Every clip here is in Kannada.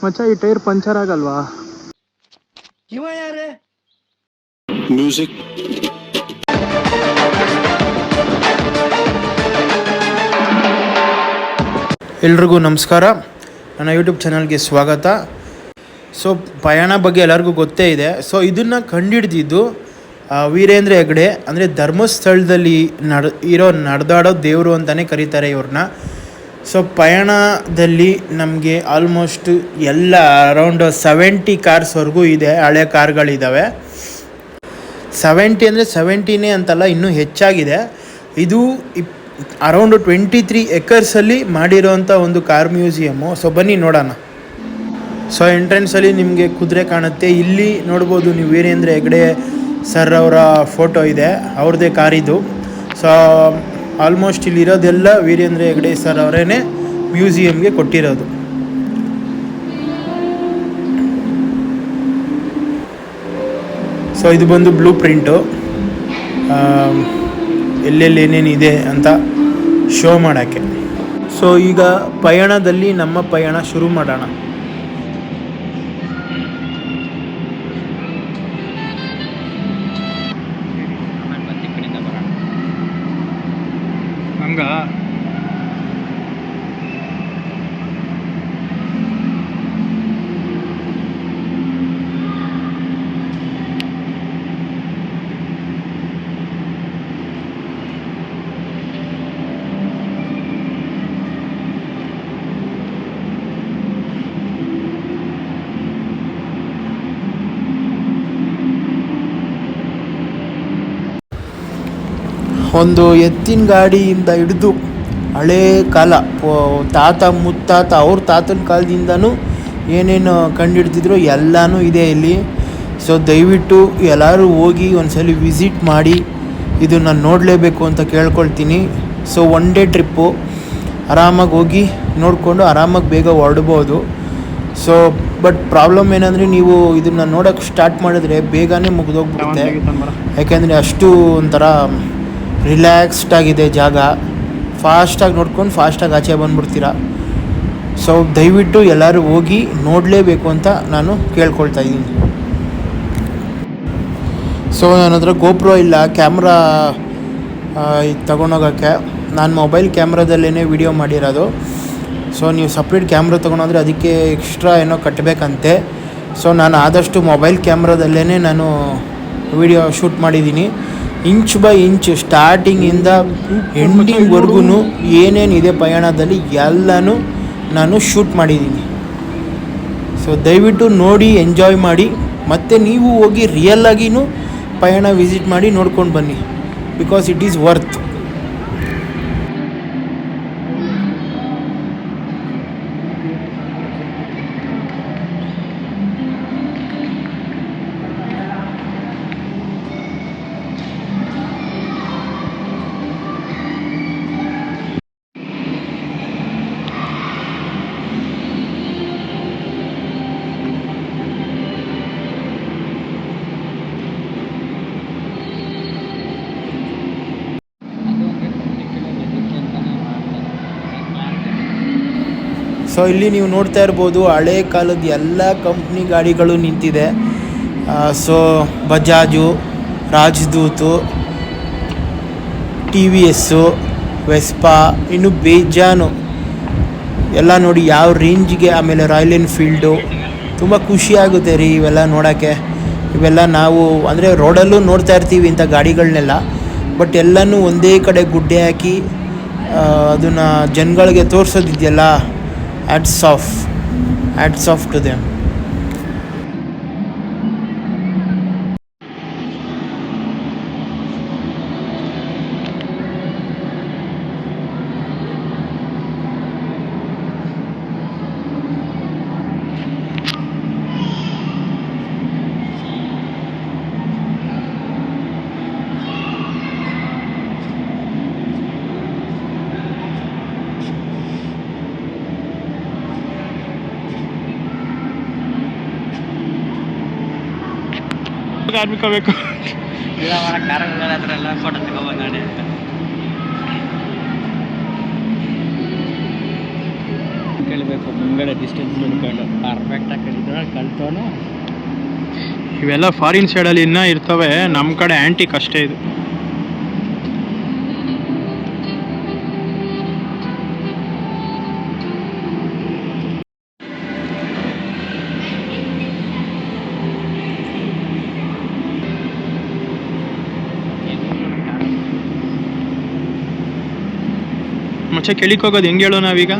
ಮಚ್ಚ ಈ ಟೈರ್ ಪಂಚರ್ ಆಗಲ್ವಾ? ಇವ ಯಾರೇ ಮ್ಯೂಸಿಕ್. ಎಲ್ರಿಗೂ ನಮಸ್ಕಾರ, ನನ್ನ ಯೂಟ್ಯೂಬ್ ಚಾನಲ್ಗೆ ಸ್ವಾಗತ. ಸೊ ಪಯಣ ಬಗ್ಗೆ ಎಲ್ಲರಿಗೂ ಗೊತ್ತೇ ಇದೆ. ಸೊ ಇದನ್ನು ಕಂಡುಹಿಡ್ದಿದ್ದು ವೀರೇಂದ್ರ ಹೆಗ್ಡೆ. ಅಂದರೆ ಧರ್ಮಸ್ಥಳದಲ್ಲಿ ನಡೆದಾಡೋ ದೇವರು ಅಂತಲೇ ಕರೀತಾರೆ ಇವ್ರನ್ನ. ಸೊ ಪಯಣದಲ್ಲಿ ನಮಗೆ ಆಲ್ಮೋಸ್ಟ್ ಎಲ್ಲ ಅರೌಂಡ್ 70 ಕಾರ್ಸ್ವರೆಗೂ ಇದೆ, ಹಳೆ ಕಾರ್ಗಳಿದ್ದಾವೆ. 70 ಅಂದರೆ 70ನೇ ಅಂತಲ್ಲ, ಇನ್ನೂ ಹೆಚ್ಚಾಗಿದೆ. ಇದು ಅರೌಂಡ್ 23 ಎಕರ್ಸಲ್ಲಿ ಮಾಡಿರೋಂಥ ಒಂದು ಕಾರ್ ಮ್ಯೂಸಿಯಮ್ಮು. ಸೊ ಬನ್ನಿ ನೋಡೋಣ. ಸೊ ಎಂಟ್ರೆನ್ಸಲ್ಲಿ ನಿಮಗೆ ಕುದುರೆ ಕಾಣುತ್ತೆ. ಇಲ್ಲಿ ನೋಡ್ಬೋದು ನೀವು, ವೀರೇಂದ್ರ ಹೆಗ್ಡೆ ಸರ್ ಅವರ ಫೋಟೋ ಇದೆ, ಅವ್ರದ್ದೇ ಕಾರಿದು. ಸೊ ಆಲ್ಮೋಸ್ಟ್ ಇಲ್ಲಿರೋದೆಲ್ಲ ವೀರೇಂದ್ರ ಹೆಗ್ಡೆ ಸರ್ ಅವರೇ ಮ್ಯೂಸಿಯಮ್ಗೆ ಕೊಟ್ಟಿರೋದು. ಸೊ ಇದು ಬಂದು ಬ್ಲೂ ಪ್ರಿಂಟು, ಎಲ್ಲೆಲ್ಲಿ ಏನೇನಿದೆ ಅಂತ ಶೋ ಮಾಡೋಕ್ಕೆ. ಸೊ ಈಗ ಪಯಣದಲ್ಲಿ ನಮ್ಮ ಪಯಣ ಶುರು ಮಾಡೋಣ. ಹಂಗ ಒಂದು ಎತ್ತಿನ ಗಾಡಿಯಿಂದ ಹಿಡಿದು ಹಳೇ ಕಾಲ, ತಾತ ಮುತ್ತಾತ ಅವ್ರ ತಾತನ ಕಾಲದಿಂದನೂ ಏನೇನು ಕಂಡುಹಿಡ್ತಿದ್ರು ಎಲ್ಲನೂ ಇದೆ ಇಲ್ಲಿ. ಸೊ ದಯವಿಟ್ಟು ಎಲ್ಲರೂ ಹೋಗಿ ಒಂದ್ಸಲ ವಿಸಿಟ್ ಮಾಡಿ, ಇದು ನಾನು ನೋಡಲೇಬೇಕು ಅಂತ ಕೇಳ್ಕೊಳ್ತೀನಿ. ಸೊ ಒನ್ ಡೇ ಟ್ರಿಪ್ಪು, ಆರಾಮಾಗಿ ಹೋಗಿ ನೋಡಿಕೊಂಡು ಆರಾಮಾಗಿ ಬೇಗ ಹೊರಡ್ಬೋದು. ಸೊ ಬಟ್ ಪ್ರಾಬ್ಲಮ್ ಏನಂದರೆ, ನೀವು ಇದನ್ನು ನೋಡೋಕ್ಕೆ ಸ್ಟಾರ್ಟ್ ಮಾಡಿದ್ರೆ ಬೇಗನೆ ಮುಗಿದೋಗ್ಬಿಡುತ್ತೆ. ಯಾಕೆಂದರೆ ಅಷ್ಟು ಒಂಥರ ರಿಲ್ಯಾಕ್ಸ್ಡ್ ಆಗಿದೆ ಜಾಗ. ಫಾಸ್ಟಾಗಿ ನೋಡ್ಕೊಂಡು ಫಾಸ್ಟಾಗಿ ಆಚೆ ಬಂದುಬಿಡ್ತೀರ. ಸೊ ದಯವಿಟ್ಟು ಎಲ್ಲರೂ ಹೋಗಿ ನೋಡಲೇಬೇಕು ಅಂತ ನಾನು ಕೇಳ್ಕೊಳ್ತಾ ಇದ್ದೀನಿ. ಸೊ ನನ್ನ ಹತ್ರ ಗೋಪ್ರೋ ಇಲ್ಲ, ಕ್ಯಾಮ್ರಾ ತಗೊಂಡೋಗೋಕ್ಕೆ. ನಾನು ಮೊಬೈಲ್ ಕ್ಯಾಮ್ರಾದಲ್ಲೇ ವಿಡಿಯೋ ಮಾಡಿರೋದು. ಸೊ ನೀವು ಸಪ್ರೇಟ್ ಕ್ಯಾಮ್ರಾ ತೊಗೊಂಡೋದ್ರೆ ಅದಕ್ಕೆ ಎಕ್ಸ್ಟ್ರಾ ಏನೋ ಕಟ್ಟಬೇಕಂತೆ. ಸೊ ನಾನು ಆದಷ್ಟು ಮೊಬೈಲ್ ಕ್ಯಾಮ್ರಾದಲ್ಲೇ ನಾನು ವಿಡಿಯೋ ಶೂಟ್ ಮಾಡಿದ್ದೀನಿ. ಇಂಚ್ ಬೈ ಇಂಚ್, ಸ್ಟಾರ್ಟಿಂಗಿಂದ ಎಂಡಿಂಗ್ವರೆಗೂ ಏನೇನಿದೆ ಪಯಣದಲ್ಲಿ ಎಲ್ಲನೂ ನಾನು ಶೂಟ್ ಮಾಡಿದ್ದೀನಿ. ಸೊ ದಯವಿಟ್ಟು ನೋಡಿ, ಎಂಜಾಯ್ ಮಾಡಿ. ಮತ್ತು ನೀವು ಹೋಗಿ ರಿಯಲ್ಲಾಗಿಯೂ ಪಯಣ ವಿಸಿಟ್ ಮಾಡಿ ನೋಡ್ಕೊಂಡು ಬನ್ನಿ, because it is worth. So ಇಲ್ಲಿ ನೀವು ನೋಡ್ತಾ ಇರ್ಬೋದು, ಹಳೇ ಕಾಲದ ಎಲ್ಲ ಕಂಪ್ನಿ ಗಾಡಿಗಳು ನಿಂತಿದೆ. ಸೊ ಬಜಾಜು, ರಾಜದೂತು, TVS, ವೆಸ್ಪಾ, ಇನ್ನು ಬೇಜಾನು ಎಲ್ಲ ನೋಡಿ ಯಾವ ರೇಂಜಿಗೆ. ಆಮೇಲೆ ರಾಯಲ್ ಎನ್ಫೀಲ್ಡು, ತುಂಬ ಖುಷಿಯಾಗುತ್ತೆ ರೀ ಇವೆಲ್ಲ ನೋಡೋಕ್ಕೆ. ಇವೆಲ್ಲ ನಾವು ಅಂದರೆ ರೋಡಲ್ಲೂ ನೋಡ್ತಾ ಇರ್ತೀವಿ ಇಂಥ ಗಾಡಿಗಳನ್ನೆಲ್ಲ, ಬಟ್ ಎಲ್ಲನೂ ಒಂದೇ ಕಡೆ ಗುಡ್ಡೆ ಹಾಕಿ ಅದನ್ನು ಜನಗಳಿಗೆ ತೋರಿಸೋದಿದೆಯಲ್ಲ, hats off to them. ಕಾರ್ಮಿಕ ಬೇಕು. ಫೋಟೋ ತಗೊಬಂದಾನೆ. ಕೇಳಬೇಕು ಮುಂಗಡೆ ಡಿಸ್ಟೆನ್ಸ್ ನೋಡ್ಕೊಂಡು ಪರ್ಫೆಕ್ಟಾಗಿ ಕಲಿತವನು ಕಲ್ತವನು. ಇವೆಲ್ಲ ಫಾರಿನ್ ಸೈಡಲ್ಲಿ ಇನ್ನೂ ಇರ್ತವೆ, ನಮ್ಮ ಕಡೆ ಆ್ಯಂಟಿಕ್ ಅಷ್ಟೇ ಇದು. ಮಚ್ಚ ಕೆಳಿಗೆ ಹೋಗೋದು ಹೆಂಗೆ ಹೇಳೋ ನಾವೀಗ?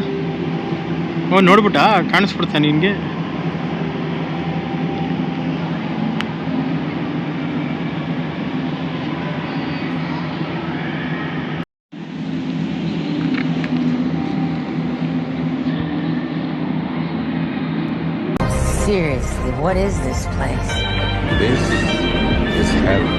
ಓ ನೋಡ್ಬಿಟ್ಟಾ ಕಾಣಿಸ್ಬಿಡ್ತಾ ನಿನಗೆ? Seriously, what is this place? This is heaven.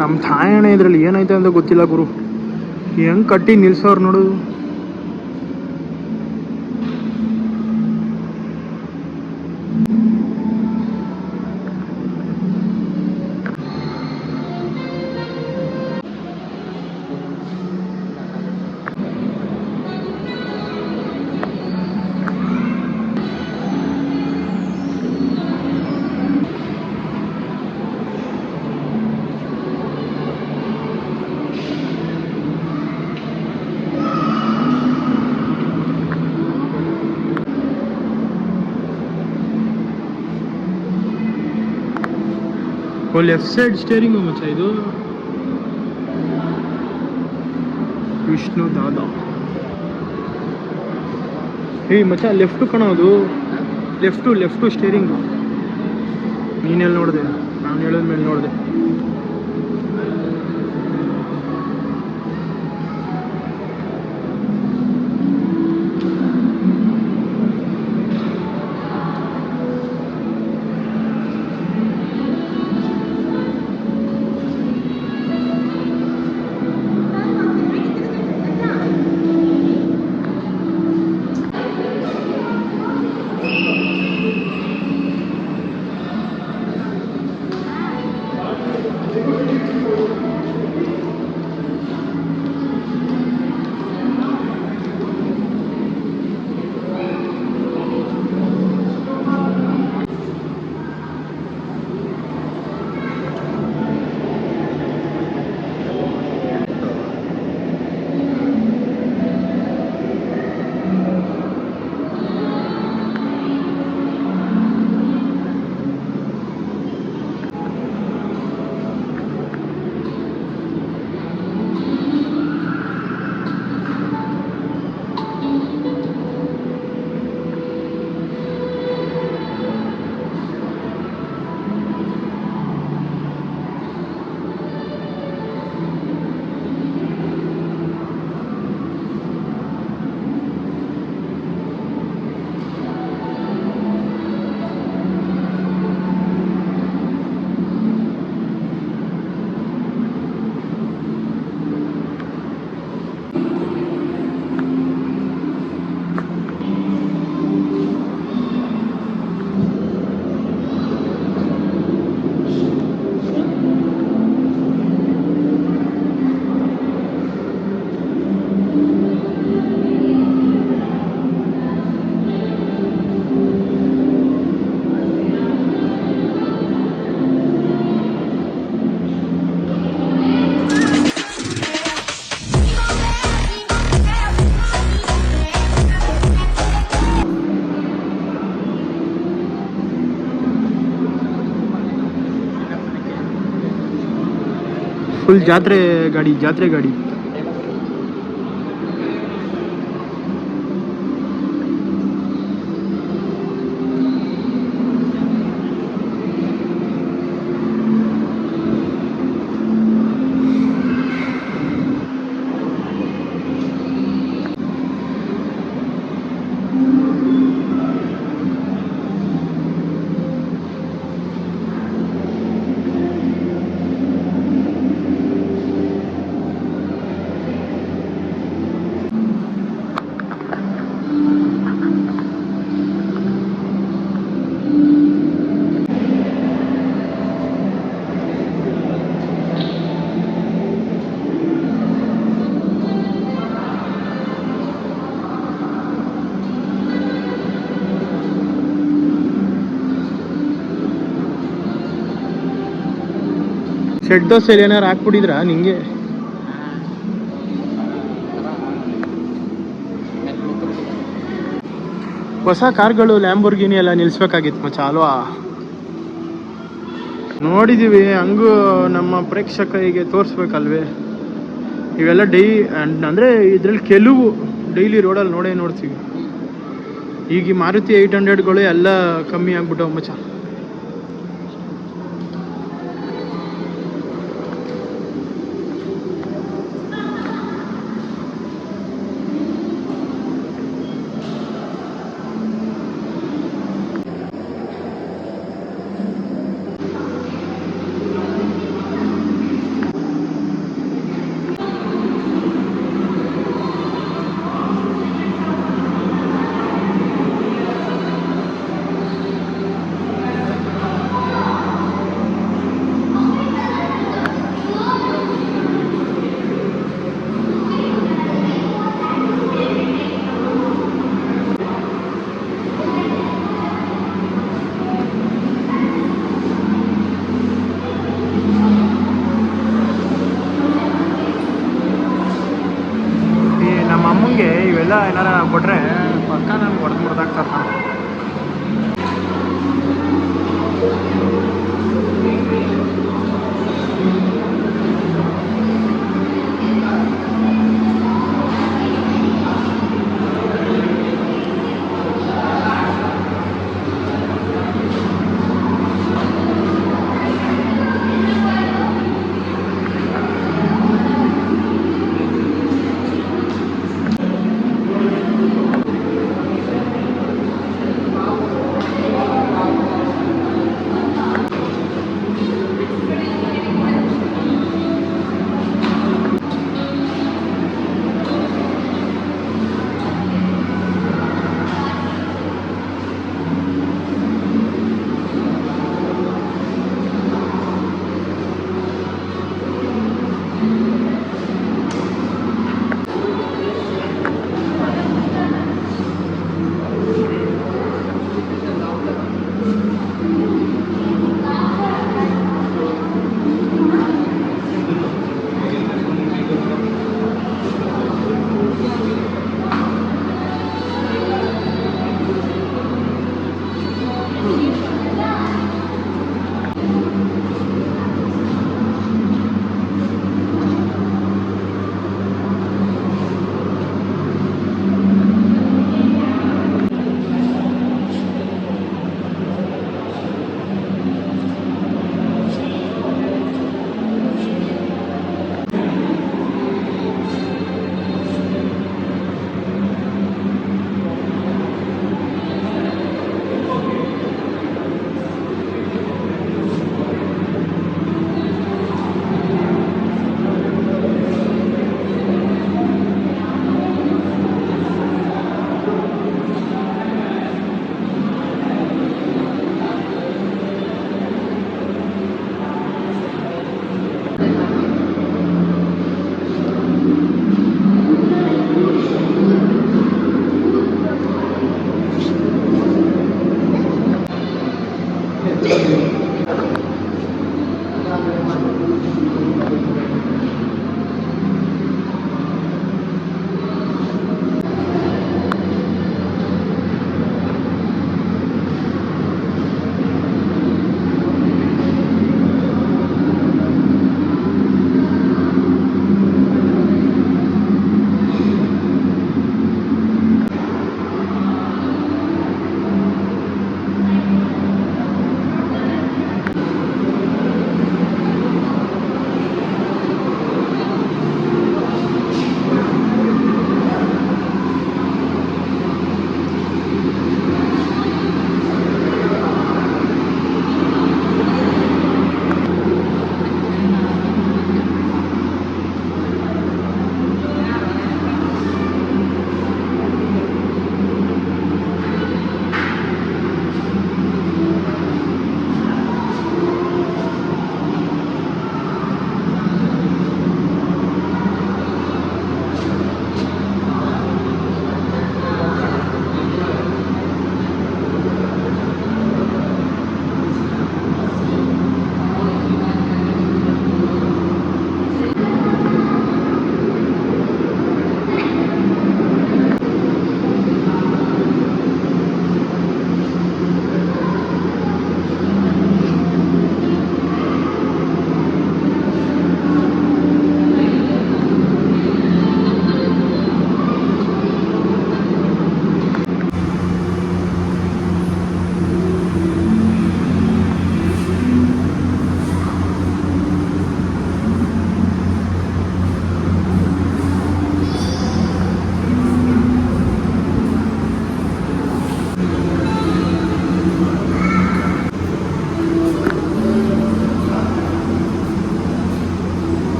ನಮ್ಮ ಥಾಯಣ್ಣ ಇದರಲ್ಲಿ ಏನೈತೆ ಅಂತ ಗೊತ್ತಿಲ್ಲ ಗುರು. ಹೆಂಗೆ ಕಟ್ಟಿ ನಿಲ್ಸೋರು ನೋಡೋದು. ಲೆಫ್ಟ್ ಸೈಡ್ ಸ್ಟೇರಿಂಗು ಮಚ್ಚ ಇದು. ವಿಷ್ಣು ದಾದಾ. ಮಚ್ಚ ಲೆಫ್ಟು ಕಾಣೋದು, ಲೆಫ್ಟು ಸ್ಟೇರಿಂಗು. ನೀನೆಲ್ಲಿ ನೋಡಿದೆ? ನಾನು ಹೇಳಿದ ಮೇಲೆ ನೋಡಿದೆ. ಫುಲ್ ಜಾತ್ರೆ ಗಾಡಿ ಸೆಟ್ ದೋಸೆಲಿ ಏನಾರು ಹಾಕ್ಬಿಟ್ಟಿದ್ರಾ ನಿಂಗೆ? ಹೊಸ ಕಾರ್ಗಳು ಲ್ಯಾಂಬೋರ್ಗಿನಿ ಎಲ್ಲ ನಿಲ್ಸ್ಬೇಕಾಗಿತ್ತು ಮಚ್ಚ ಅಲ್ವಾ? ನೋಡಿದೀವಿ, ಹಂಗೂ ನಮ್ಮ ಪ್ರೇಕ್ಷಕರಿಗೆ ತೋರಿಸ್ಬೇಕಲ್ವೇ? ಇವೆಲ್ಲ ಅಂದರೆ ಇದ್ರಲ್ಲಿ ಕೆಲವು ಡೈಲಿ ರೋಡಲ್ಲಿ ನೋಡ್ತೀವಿ. ಈಗ ಈ ಮಾರುತಿ 800ಗಳು ಎಲ್ಲ ಕಮ್ಮಿ ಆಗ್ಬಿಟ್ಟವು ಮಚ್ಚ.